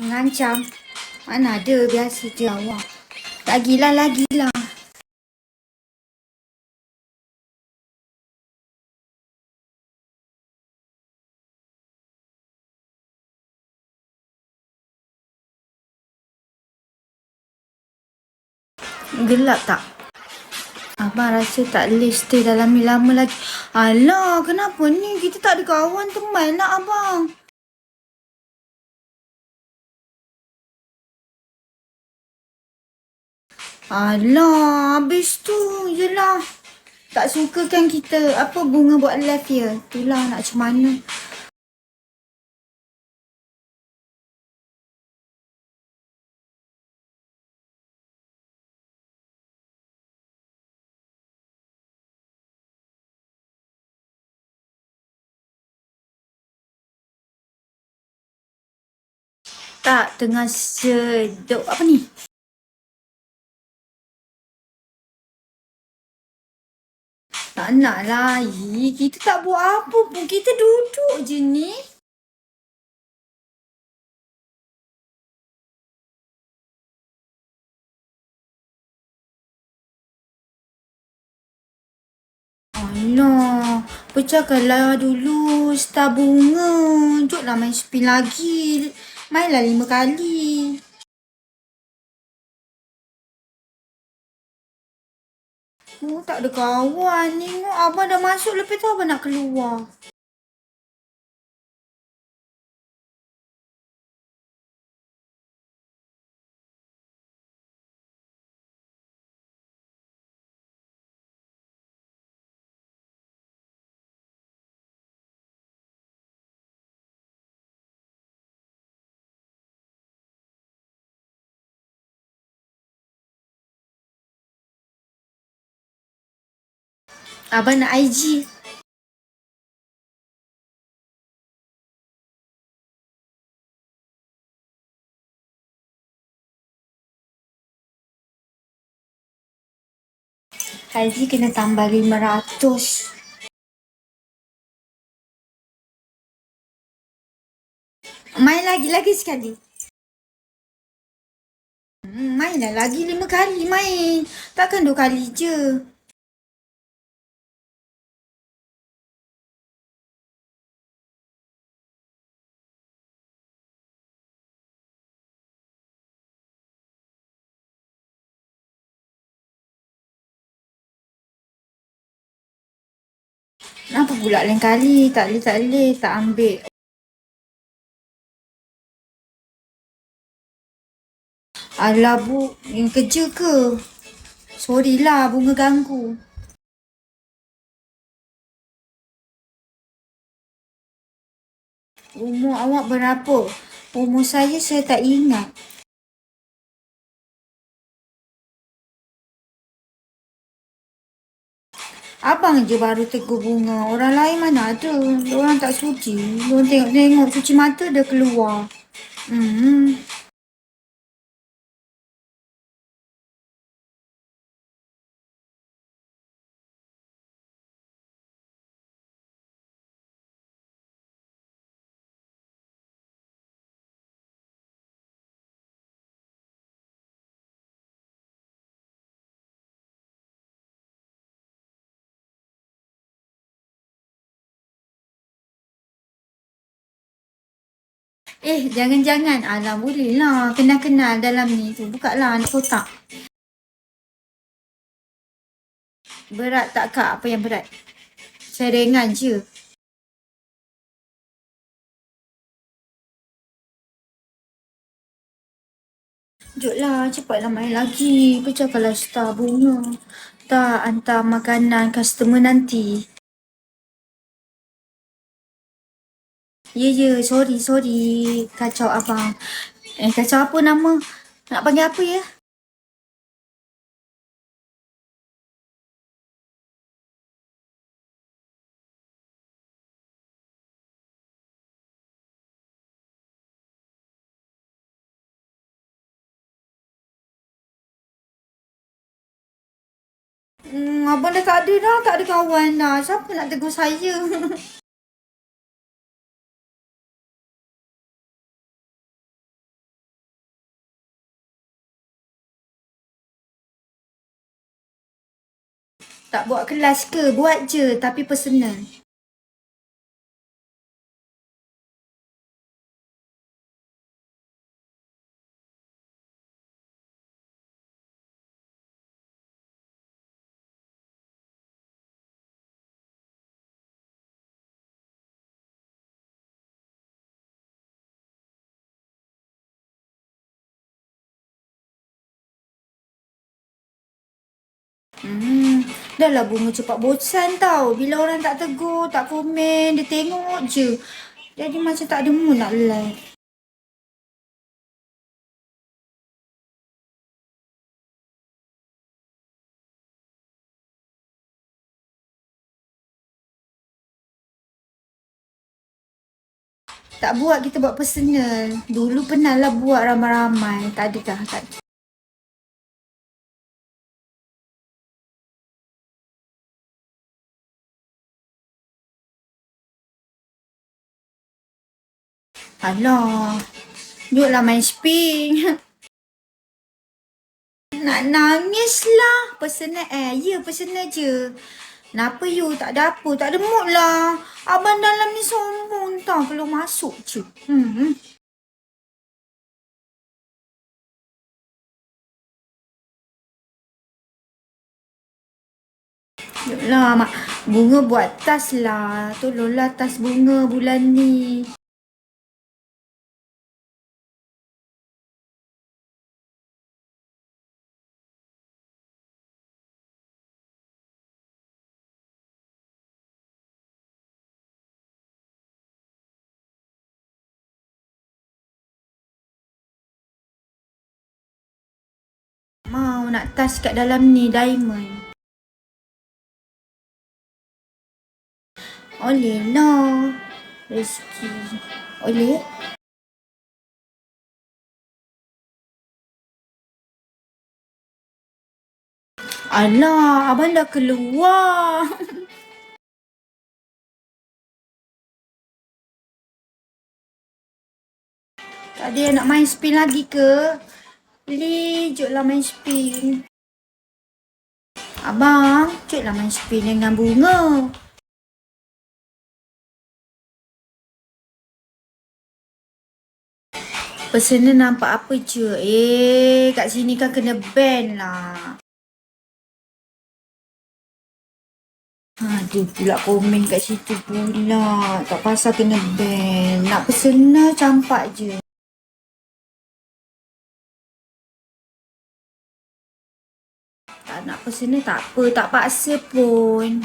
Mengancam. Mana ada, biasa je awak. Lagilah, lagilah. Gelap tak? Abang rasa tak boleh stay dalam ni lama lagi. Alah, kenapa ni? Kita tak ada kawan teman lah abang. Alah, habis tu yelah. Tak suka kan kita apa bunga buat live ya. Itulah nak macam mana. Tak, tengah seduk apa ni? Tak nak lah. Kita tak buat apa pun. Kita duduk je ni. Alah, pecahkanlah dulu star bunga. Jomlah main spin lagi. Mainlah 5 kali. Oh, tak ada kawan. Tengok abang dah masuk, lepas tu abang nak keluar. Abang nak IG. IG kena tambah 500. Main lagi sekali. Mainlah lagi 5 kali main. Takkan 2 kali je. Kenapa pula lain kali? Tak boleh. Tak ambil. Alah bu, yang kerja ke? Sorry lah bunga ganggu. Umur awak berapa? Umur saya tak ingat. Abang je baru tegur bunga. Orang lain mana ada. Orang tak suci. Orang tengok-tengok cuci mata dah keluar. Jangan-jangan. Alah, boleh lah. Kenal-kenal dalam ni tu. Buka lah anak kotak. Berat tak kak? Apa yang berat? Serengan je. Jodlah, cepatlah main lagi. Pecahkanlah star bunga. Tak hantar makanan customer nanti. Ya, sorry. Kacau abang. Kacau apa nama? Nak panggil apa ya? Abang dah tak ada dah. Tak ada kawan dah. Siapa nak tegur saya? Tak buat kelas ke? Buat je tapi personal. Dah lah Bunga cepat bosan tau. Bila orang tak tegur, tak komen, dia tengok je. Jadi macam tak ada mood nak live. Tak buat, kita buat personal. Dulu pernah lah buat ramai-ramai. Tak ada dah. Tak ada. Alah. Duduklah main spin. Nak nangis lah. Personal ya personal je. Kenapa you tak ada apa? Tak ada mood lah. Abang dalam ni sombong tau. Kalau masuk je. Yolah, Mak. Bunga buat tas lah. Tolonglah tas Bunga bulan ni. Mau nak tas kat dalam ni, diamond. Oleh lah. Rezeki. Oleh. Alah, abang dah keluar. Tak ada yang nak main spin lagi ke? Jom main spin. Abang, jom main spin dengan Bunga. Personal nampak apa je? Kat sini kan kena ban lah. Ada pula komen kat situ pula. Tak pasal kena ban. Nak personal campak je. Tak nak personal tak apa. Tak paksa pun.